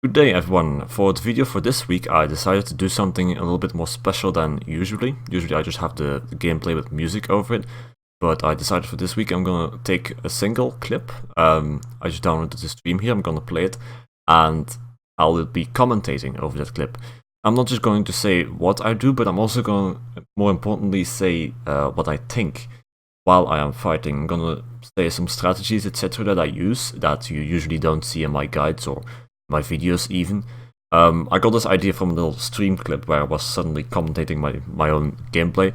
Good day everyone. For the video for this week I decided to do something a little bit more special than usually. Usually I just have the gameplay with music over it, but I decided for this week I'm gonna take a single clip. I just downloaded the stream here, I'm gonna play it, and I'll be commentating over that clip. I'm not just going to say what I do, but I'm also going to, more importantly, say what I think while I am fighting. I'm gonna say some strategies, etc. that I use that you usually don't see in my guides or my videos even. I got this idea from a little stream clip where I was suddenly commentating my own gameplay.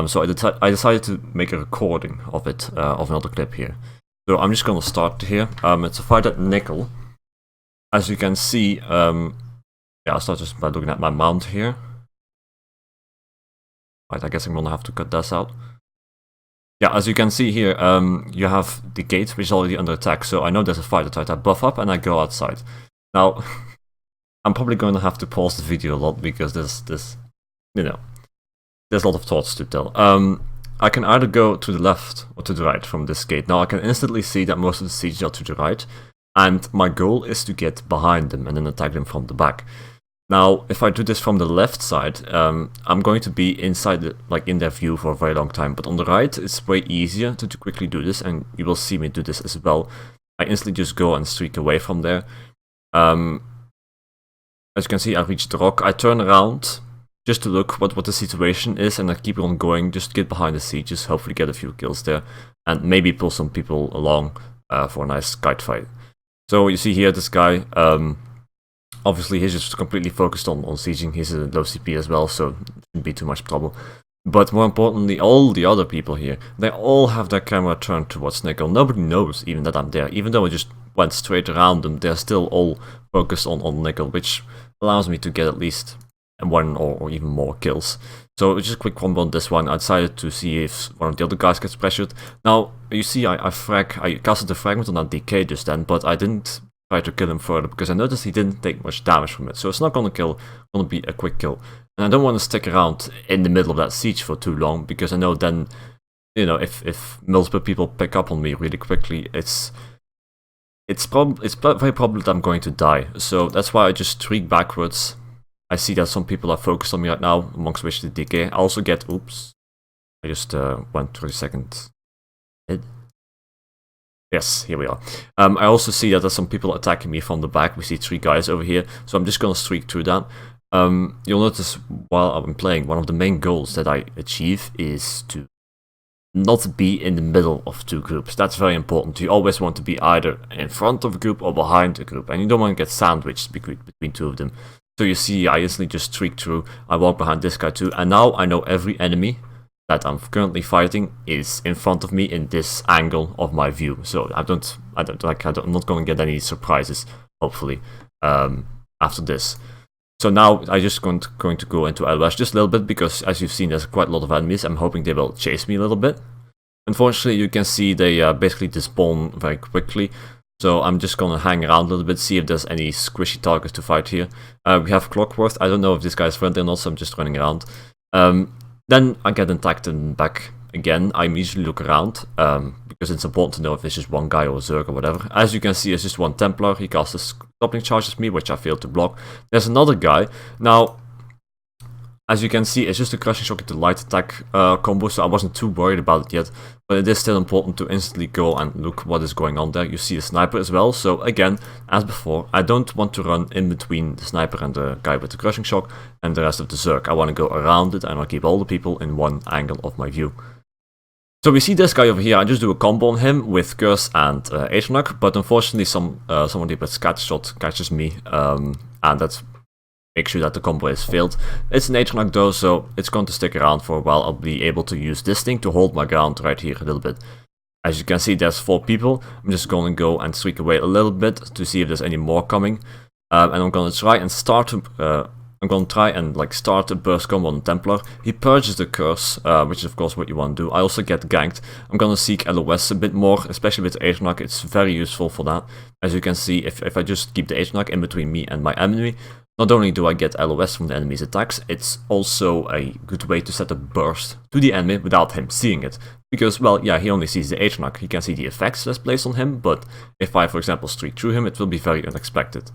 So I decided to make a recording of it, of another clip here. So I'm just gonna start here. It's a fight at Nickel. As you can see, yeah, I'll start just by looking at my mount here. Right, I guess I'm gonna have to cut this out. Yeah, as you can see here, you have the gate which is already under attack, so I know there's a fight outside. I buff up and I go outside. Now, I'm probably going to have to pause the video a lot because there's a lot of thoughts to tell. I can either go to the left or to the right from this gate. Now I can instantly see that most of the sieges are to the right, and my goal is to get behind them and then attack them from the back. Now, if I do this from the left side, I'm going to be inside, in their view for a very long time. But on the right, it's way easier to quickly do this, and you will see me do this as well. I instantly just go and streak away from there. As you can see, I reach the rock. I turn around just to look what the situation is, and I keep on going, just get behind the sieges, hopefully get a few kills there, and maybe pull some people along for a nice kite fight. So you see here, this guy, obviously he's just completely focused on sieging. He's a low CP as well, so it shouldn't be too much trouble. But more importantly, all the other people here, they all have their camera turned towards Nickel. Nobody knows even that I'm there. Even though I just went straight around them, they're still all focused on Nickel, which allows me to get at least one or even more kills. So just a quick combo on this one. I decided to see if one of the other guys gets pressured. Now, you see I casted the fragment on that DK just then, but I didn't try to kill him further because I noticed he didn't take much damage from it. So it's not gonna be a quick kill. And I don't want to stick around in the middle of that siege for too long, because I know then, if multiple people pick up on me really quickly, it's very probable that I'm going to die. So that's why I just streak backwards. I see that some people are focused on me right now, amongst which the DK. I also get, oops, I just went for a second. Yes, here we are. I also see that there's some people attacking me from the back. We see 3 guys over here, so I'm just gonna streak through that. You'll notice while I'm playing, one of the main goals that I achieve is to not be in the middle of 2 groups. That's very important. You always want to be either in front of a group or behind a group, and you don't want to get sandwiched between 2 of them. So you see, I instantly just streak through. I walk behind this guy too, and now I know every enemy that I'm currently fighting is in front of me in this angle of my view. So I'm not going to get any surprises, hopefully, after this. So now I just going to go into LOS just a little bit, because as you've seen, there's quite a lot of enemies. I'm hoping they will chase me a little bit. Unfortunately, you can see they basically despawn very quickly. So I'm just gonna hang around a little bit, see if there's any squishy targets to fight here. We have Clockworth. I don't know if this guy's friendly or not, so I'm just running around. Then I get attacked and back again. I immediately look around, because it's important to know if it's just one guy or a Zerg or whatever. As you can see, it's just one Templar. He casts a stopping charge at me, which I failed to block. There's another guy. Now, as you can see, it's just a crushing shock into light attack combo, so I wasn't too worried about it yet. But it is still important to instantly go and look what is going on there. You see a sniper as well, so again, as before, I don't want to run in between the sniper and the guy with the crushing shock and the rest of the Zerg. I want to go around it, and I'll keep all the people in one angle of my view. So we see this guy over here. I just do a combo on him with Curse and Aetherknock, but unfortunately somebody with Scattershot catches me, and that's make sure that the combo is failed. It's an Aetherknock though, so it's going to stick around for a while. I'll be able to use this thing to hold my ground right here a little bit. As you can see, there's 4 people. I'm just going to go and streak away a little bit to see if there's any more coming. And I'm going to try and start start a burst combo on Templar. He purges the curse, which is of course what you want to do. I also get ganked. I'm going to seek LOS a bit more, especially with Aetherknock. It's very useful for that. As you can see, if I just keep the Aetherknock in between me and my enemy, not only do I get LOS from the enemy's attacks, it's also a good way to set a burst to the enemy without him seeing it. Because, well, yeah, he only sees the Aetherknock. He can see the effects that's placed on him, but if I, for example, streak through him, it will be very unexpected.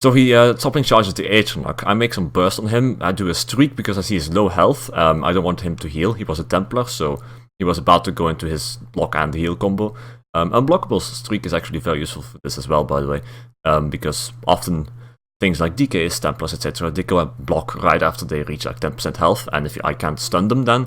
So he toppling charges the Aethernock. I make some burst on him. I do a streak because I see his low health. I don't want him to heal. He was a Templar, so he was about to go into his block and heal combo. Unblockable streak is actually very useful for this as well, by the way, because often things like DKs, Templars, etc., they go and block right after they reach like 10% health, and if I can't stun them then,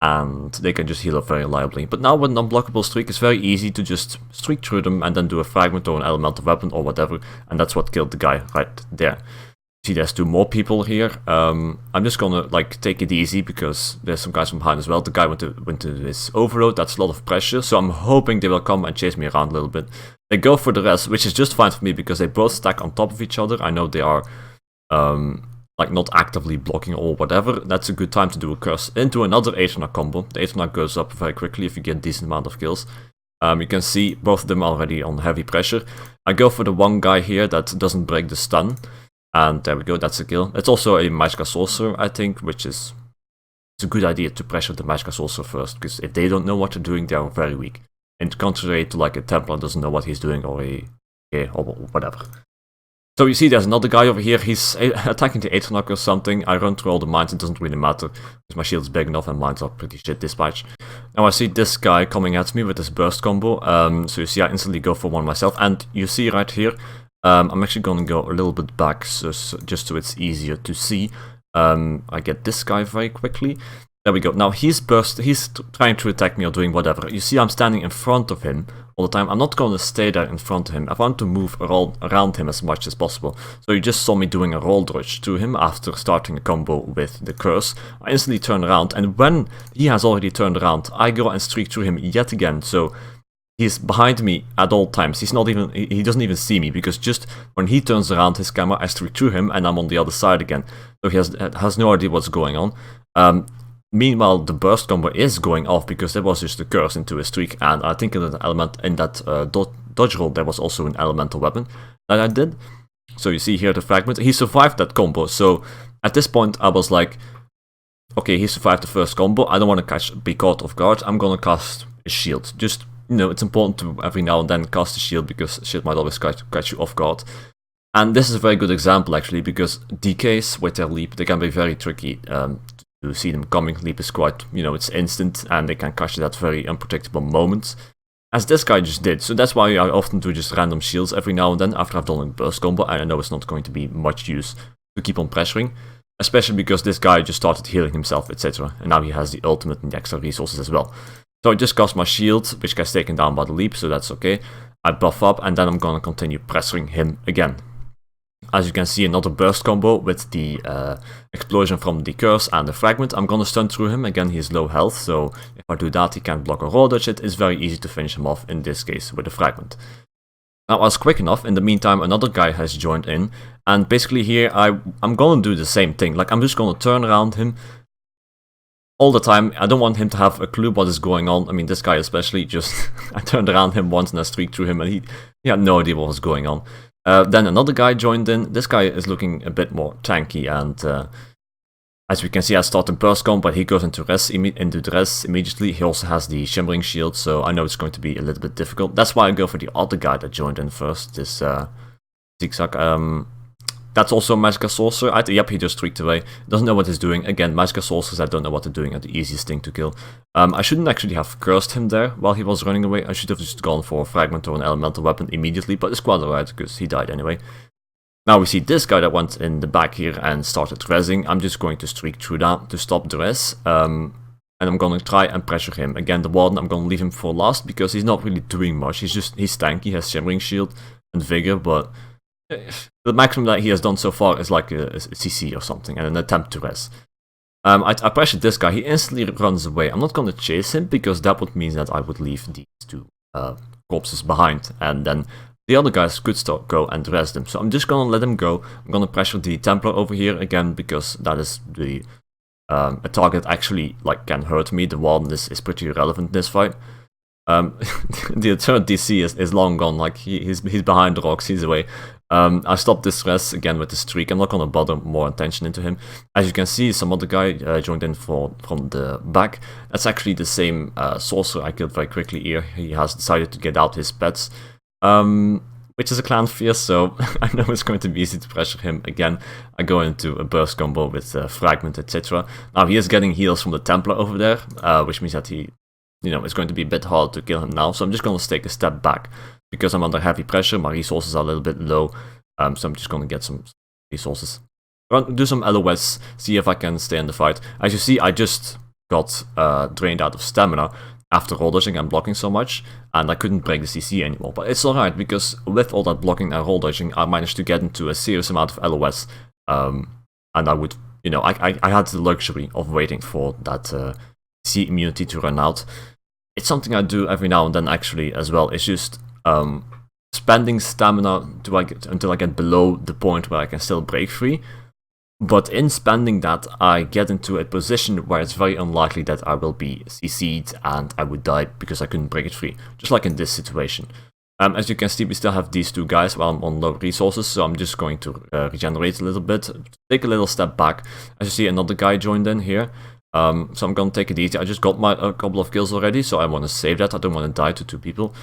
and they can just heal up very reliably. But now with an unblockable streak, it's very easy to just streak through them and then do a fragment or an elemental weapon or whatever, and that's what killed the guy right there. See, there's 2 more people here. I'm just gonna like take it easy because there's some guys from behind as well. The guy went to his overload. That's a lot of pressure, so I'm hoping they will come and chase me around a little bit. They go for the rest, which is just fine for me because they both stack on top of each other. I know they are like not actively blocking or whatever. That's a good time to do a curse into another Aethernock combo. The Aethernock goes up very quickly if you get a decent amount of kills. You can see both of them already on heavy pressure. I go for the one guy here that doesn't break the stun. And there we go, that's a kill. It's also a Magica Sorcerer, I think, which is it's a good idea to pressure the Magica Sorcerer first, because if they don't know what they're doing, they are very weak. And contrary to like a Templar doesn't know what he's doing, or or whatever. So you see there's another guy over here, he's attacking the Aethernock or something. I run through all the mines, it doesn't really matter, because my shield's big enough and mines are pretty shit dispatch. Now I see this guy coming at me with this burst combo, so you see I instantly go for one myself, and you see right here, I'm actually gonna go a little bit back, so just so it's easier to see. I get this guy very quickly. There we go. Now he's trying to attack me or doing whatever. You see I'm standing in front of him all the time. I'm not going to stay there in front of him. I want to move around him as much as possible. So you just saw me doing a roll dodge to him after starting a combo with the curse. I instantly turn around, and when he has already turned around, I go and streak through him yet again. So he's behind me at all times. He doesn't even see me, because just when he turns around his camera, I streak through him and I'm on the other side again. So he has no idea what's going on. Meanwhile, the burst combo is going off because there was just a curse into a streak, and I think in that dodge roll there was also an elemental weapon that I did. So you see here the fragment. He survived that combo, so at this point I was like, okay, he survived the first combo, I don't want to be caught off guard, I'm gonna cast a shield. Just, you know, it's important to every now and then cast a shield because shit might always catch you off guard. And this is a very good example actually, because DKs with their leap, they can be very tricky. To see them coming, leap is quite, you know, it's instant and they can catch you at very unpredictable moments, as this guy just did. So that's why I often do just random shields every now and then after I've done a burst combo, and I know it's not going to be much use to keep on pressuring, especially because this guy just started healing himself, etc. And now he has the ultimate and the extra resources as well. So I just cast my shield, which gets taken down by the leap, so that's okay. I buff up, and then I'm gonna continue pressuring him again. As you can see, another burst combo with the explosion from the curse and the fragment. I'm gonna stun through him. Again, he has low health, so if I do that, he can't block or roll dodge it. It's very easy to finish him off, in this case, with a fragment. Now, I was quick enough. In the meantime, another guy has joined in, and basically here, I'm gonna do the same thing. Like, I'm just gonna turn around him all the time. I don't want him to have a clue what is going on. I mean, this guy especially, just I turned around him once and I streaked through him, and he had no idea what was going on. Then another guy joined in. This guy is looking a bit more tanky, and as we can see, I start a burst combo, but he goes into the res immediately. He also has the shimmering shield, so I know it's going to be a little bit difficult. That's why I go for the other guy that joined in first, this Zigzag. That's also Magica Sorcerer. Yep, he just streaked away. Doesn't know what he's doing. Again, Magica Sorcerers, I don't know what they're doing, are the easiest thing to kill. I shouldn't actually have cursed him there while he was running away. I should have just gone for a fragment or an elemental weapon immediately, but it's quite alright because he died anyway. Now we see this guy that went in the back here and started rezzing. I'm just going to streak through that to stop the res. And I'm going to try and pressure him. Again, the Warden, I'm going to leave him for last because he's not really doing much. He's tanky, he has Shimmering Shield and Vigor, but the maximum that he has done so far is like a CC or something, and an attempt to res. I pressured this guy, he instantly runs away. I'm not going to chase him because that would mean that I would leave these two corpses behind, and then the other guys could go and res them. So I'm just going to let him go. I'm going to pressure the Templar over here again because that is the a target actually like can hurt me. The Warden is pretty irrelevant in this fight. The third DC is long gone, like he's behind the rocks, he's away. I stopped this res again with the streak. I'm not gonna bother more attention into him. As you can see, some other guy joined in from the back. That's actually the same sorcerer I killed very quickly here. He has decided to get out his pets. But which is a clan fear, so I know it's going to be easy to pressure him again. I go into a burst combo with Fragment, etc. Now he is getting heals from the Templar over there, which means that he, it's going to be a bit hard to kill him now, so I'm just going to take a step back. Because I'm under heavy pressure, my resources are a little bit low, so I'm just going to get some resources. I'm going to do some LOS, see if I can stay in the fight. As you see, I just got drained out of stamina after roll dodging and blocking so much, and I couldn't break the CC anymore. But it's alright, because with all that blocking and roll dodging, I managed to get into a serious amount of LOS, and I would, I had the luxury of waiting for that CC immunity to run out. It's something I do every now and then actually as well. It's just spending stamina until I get below the point where I can still break free. But in spending that, I get into a position where it's very unlikely that I will be CC'd and I would die because I couldn't break it free. Just like in this situation. As you can see, we still have these two guys while I'm on low resources, so I'm just going to regenerate a little bit, take a little step back. As you see, another guy joined in here. So I'm gonna take it easy. I just got a couple of kills already, so I want to save that. I don't want to die to two people.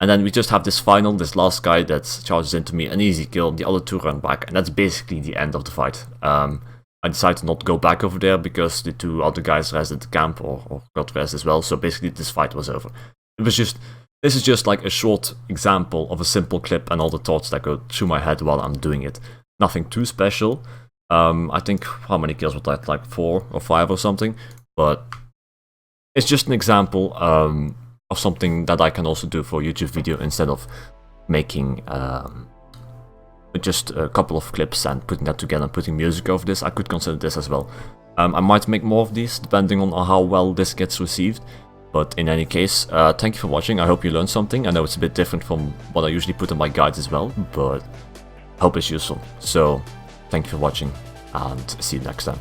And then we just have this last guy that charges into me, an easy kill, the other two run back, and that's basically the end of the fight. I decided to not go back over there because the two other guys rested the camp or got rest as well, so basically this fight was over. This is just like a short example of a simple clip and all the thoughts that go through my head while I'm doing it. Nothing too special. I think, how many kills was that, like 4 or 5 or something, but it's just an example of something that I can also do for a YouTube video instead of making just a couple of clips and putting that together and putting music over this. I could consider this as well. I might make more of these depending on how well this gets received, but in any case, thank you for watching. I hope you learned something. I know it's a bit different from what I usually put in my guides as well, but I hope it's useful. So thank you for watching and see you next time.